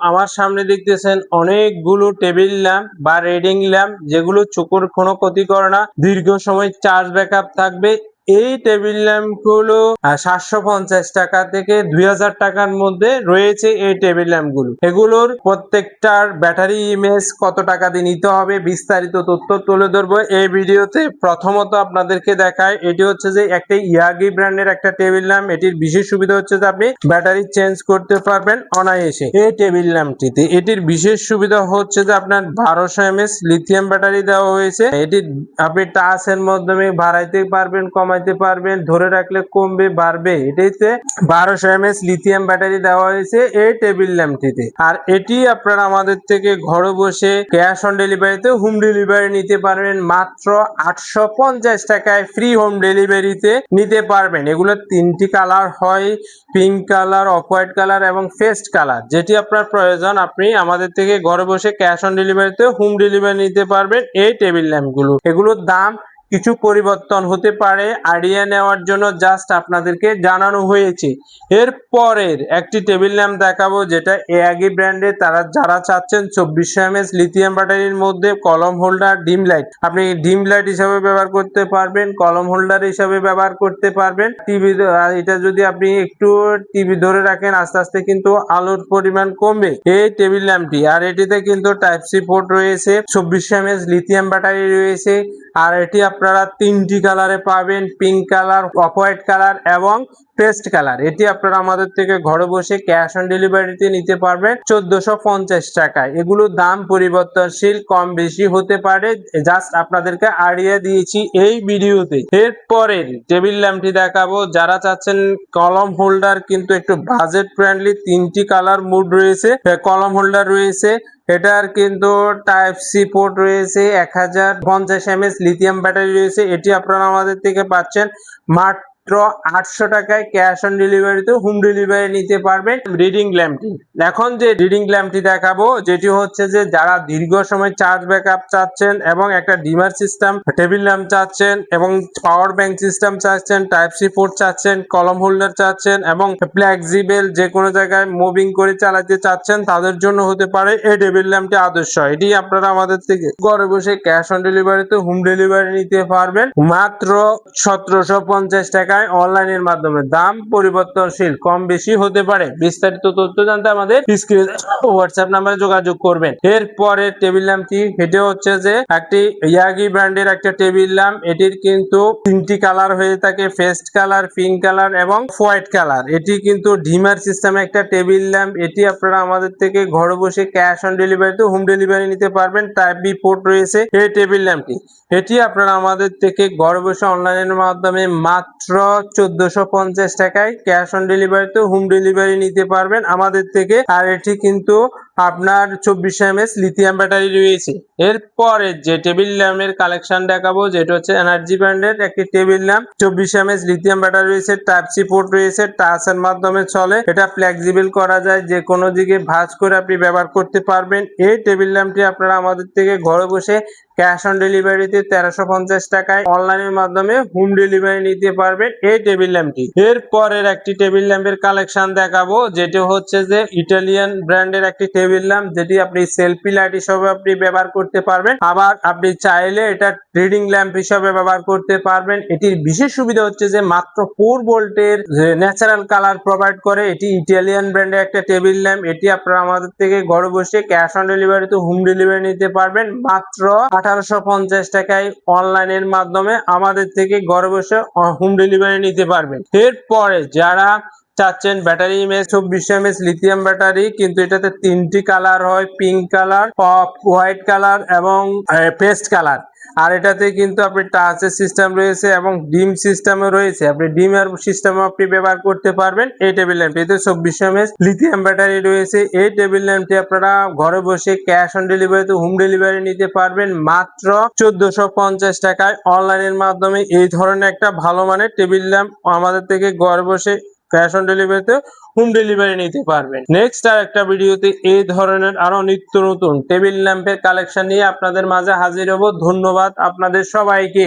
আমার সামনে দেখতেছেন অনেকগুলো টেবিল ল্যাম্প বা রিডিং ল্যাম্প, যেগুলো চোখের কোনো ক্ষতি করে না, দীর্ঘ সময় চার্জ ব্যাকআপ থাকবে। এই টেবিল ল্যাম্প গুলো 750 টাকা থেকে 2000 টাকার মধ্যে রয়েছে। এই টেবিল ল্যাম্প গুলো, এগুলোর প্রত্যেকটার ব্যাটারি ইমেজ, কত টাকা দিয়ে নিতে হবে, বিস্তারিত তথ্য তুলে ধরবো এই ভিডিওতে। প্রথমত আপনাদেরকে দেখায়, এটি হচ্ছে যে একটা ইয়াগি ব্র্যান্ডের একটা টেবিল ল্যাম্প। এটির বিশেষ সুবিধা হচ্ছে যে আপনি ব্যাটারি চেঞ্জ করতে পারবেন অনায়াসে এই টেবিল ল্যাম্পটিতে। এটির বিশেষ সুবিধা হচ্ছে যে আপনার 1200 mAh লিথিয়াম ব্যাটারি দেওয়া হয়েছে। এটি আপনি টাচের মাধ্যমে বাড়াইতে পারবেন, কমাইতে পারবেন, ধরে রাখলে কমবে বাড়বে। এটিতে 1200 mAh লিথিয়াম ব্যাটারি দেওয়া হয়েছে এই টেবিল ল্যাম্পটিতে। আর এটি আপনারা আমাদের থেকে ঘরে বসে ক্যাশ অন ডেলিভারিতে হোম ডেলিভারি নিতে পারবেন মাত্র 850 টাকায়। ফ্রি হোম ডেলিভারিতে নিতে পারবেন। এগুলো 3টি কালার হয়, pink colour, off white colour এবং পেস্ট কালার। যেটি আপনার প্রয়োজন আপনি আমাদের থেকে ঘরে বসে ক্যাশ অন ডেলিভারিতে হোম ডেলিভারি নিতে পারবেন এই টেবিল ল্যাম্পগুলো। এগুলোর দাম কিছু পরিবর্তন হতে পারে, আইডিয়া নেওয়ার জন্য জাস্ট আপনাদেরকে জানানো হয়েছে। এর পরের একটি টেবিল ল্যাম্প দেখাবো, যেটা এয়াগি ব্র্যান্ডের। যারা চাচ্ছেন 2400 mAh লিথিয়াম ব্যাটারির মধ্যে কলম হোল্ডার, ডিম লাইট, আপনি ডিম লাইট হিসাবে ব্যবহার করতে পারবেন, কলম হোল্ডার হিসাবে ব্যবহার করতে পারবেন। টিভি, এটা যদি আপনি একটু টিভি ধরে রাখেন, আস্তে আস্তে কিন্তু আলোর পরিমাণ কমবে এই টেবিল ল্যাম্পটি। আর এটিতে কিন্তু টাইপ সি পোর্ট রয়েছে, 2400 mAh লিথিয়াম ব্যাটারি রয়েছে। আর এটি আপনারা 3টি কালারে পাবেন, pink colour, off white colour এবং পেস্ট কালার। এটি আপনারা আমাদের থেকে ঘরে বসে ক্যাশ অন ডেলিভারিতে নিতে পারবেন 1450 টাকায়। এগুলোর দাম পরিবর্তনশীল, কম বেশি হতে পারে, জাস্ট আপনাদেরকে আইডিয়া দিয়েছি এই ভিডিওতে। এরপরের টেবিল ল্যাম্পটি দেখাবো, যারা চাচ্ছেন কলম হোল্ডার কিন্তু একটু বাজেট ফ্রেন্ডলি, 3টি কালার মুড রয়েছে, কলম হোল্ডার রয়েছে। এটার কিন্তু টাইপ সি পোর্ট রয়েছে, 1050 mAh লিথিয়াম ব্যাটারি রয়েছে। এটি আপনারা আমাদের থেকে পাচ্ছেন মাত্র 800 টাকায়। ক্যাশ অন ডেলিভারিতে হোম ডেলিভারি নিতে পারবেন রিডিং ল্যাম্পটি। এখন যে রিডিং ল্যাম্পটি দেখাবো, যেটি হচ্ছে যে যারা দীর্ঘ সময় চার্জ ব্যাকআপ চাচ্ছেন এবং একটা ডিমার সিস্টেম টেবিল ল্যাম্প চাচ্ছেন এবং পাওয়ার ব্যাংক সিস্টেম চাচ্ছেন, টাইপ সি পোর্ট চাচ্ছেন, কলম হোল্ডার চাচ্ছেন এবং ফ্লেক্সিবল যে কোনো জায়গায় মুভিং করে চালাতে চাচ্ছেন, তাদের জন্য হতে পারে এই টেবিল ল্যাম্পটি আদর্শ। এটি আপনারা আমাদের থেকে ঘরে বসে ক্যাশ অন ডেলিভারিতে হোম ডেলিভারি নিতে পারবেন মাত্র 1750 টাকায় অনলাইনের মাধ্যমে। দাম পরিবর্তনশীল, কম বেশি হতে পারে। বিস্তারিত তথ্য জানতে আমাদের স্ক্রিনে হোয়াটসঅ্যাপ নাম্বারে যোগাযোগ করবেন। এরপরে টেবিল ল্যাম্পটি, এটি হচ্ছে যে একটি ইয়াগি ব্র্যান্ডের একটা টেবিল ল্যাম্প। এটির কিন্তু 3টি কালার হয়ে থাকে, পেস্ট কালার, পিঙ্ক কালার এবং হোয়াইট কালার। এটি কিন্তু ডিমার সিস্টেমে একটা টেবিল ল্যাম্প। এটি আপনারা আমাদের থেকে ঘরে বসে ক্যাশ অন ডেলিভারিতে হোম ডেলিভারি নিতে পারবেন। টাইপ বি পোর্ট রয়েছে এই টেবিল ল্যাম্পটি। এটি আপনারা আমাদের থেকে ঘরে বসে অনলাইনের মাধ্যমে মাত্র 1450 টাকায় ক্যাশ অন ডেলিভারিতে হোম ডেলিভারি নিতে পারবেন আমাদের থেকে। আর এটি কিন্তু আপনার 2400 mAh লিথিয়াম ব্যাটারি রয়েছে। এরপরে যে টেবিল ল্যাম্পের কালেকশন দেখাবো, যেটা হচ্ছে এনার্জি ব্র্যান্ডের একটি table lamp, 2400 mAh lithium battery রয়েছে, টাইপ সি পোর্ট রয়েছে, টাচের মাধ্যমে চলে, এটা ফ্লেক্সিবল করা যায়, যে কোনো দিকে ভাঁজ করে আপনি ব্যবহার করতে পারবেন। এই টেবিল ল্যাম্পটি আপনারা আমাদের থেকে ঘরে বসে ক্যাশ অন ডেলিভারিতে 1350 টাকায় অনলাইনের মাধ্যমে হোম ডেলিভারি নিতে পারবেন এই টেবিল ল্যাম্পটি। এরপরের একটি টেবিল ল্যাম্পের কালেকশন দেখাবো, যেটি হচ্ছে যে ইটালিয়ান ব্র্যান্ডের একটি টেবিল ল্যাম্প, যেটি আপনি সেলফি লাইট হিসেবে আপনি ব্যবহার করতে পারবেন। আবার আপনি চাইলে এটা রিডিং ল্যাম্প হিসেবে ব্যবহার করতে পারবেন। এটির বিশেষ সুবিধা হচ্ছে যে মাত্র 4 ভোল্টের ন্যাচারাল কালার প্রোভাইড করে। এটি ইটালিয়ান ব্র্যান্ডের একটা টেবিল ল্যাম্প। এটি আপনারা আমাদের থেকে ঘরে বসে ক্যাশ অন ডেলিভারিতে হোম ডেলিভারি নিতে পারবেন মাত্র 1850 টাকায় অনলাইনের মাধ্যমে আমাদের থেকে ঘরে বসে হোম ডেলিভারি নিতে পারবেন। এরপরে যারা চাচ্ছেন battery image 2400 mAh lithium battery, কিন্তু এটাতে 3টি কালার হয়, pink colour, off white colour এবং পেস্ট কালার। আর এটাতে কিন্তু আপনি টাচের সিস্টেম রয়েছে এবং ডিম সিস্টেমও রয়েছে, আপনি ডিমের সিস্টেমও আপনি ব্যবহার করতে পারবেন এই টেবিল ল্যাম্পটি। এতে 2400 mAh লিথিয়াম ব্যাটারি রয়েছে। এই টেবিল ল্যাম্পটি আপনারা ঘরে বসে ক্যাশ অন ডেলিভারিতে হোম ডেলিভারি নিতে পারবেন মাত্র 1450 টাকায় অনলাইনের মাধ্যমে। এই ধরনের একটা ভালো মানের টেবিল ল্যাম্প আমাদের থেকে ঘরে বসে ক্যাশ অন ডেলিভারিতে হোম ডেলিভারি নিতে পারবেন। নেক্সট আর একটা ভিডিওতে এই ধরনের আরো নিত্য নতুন টেবিল ল্যাম্পের কালেকশন নিয়ে আপনাদের মাঝে হাজির হব। ধন্যবাদ আপনাদের সবাইকে।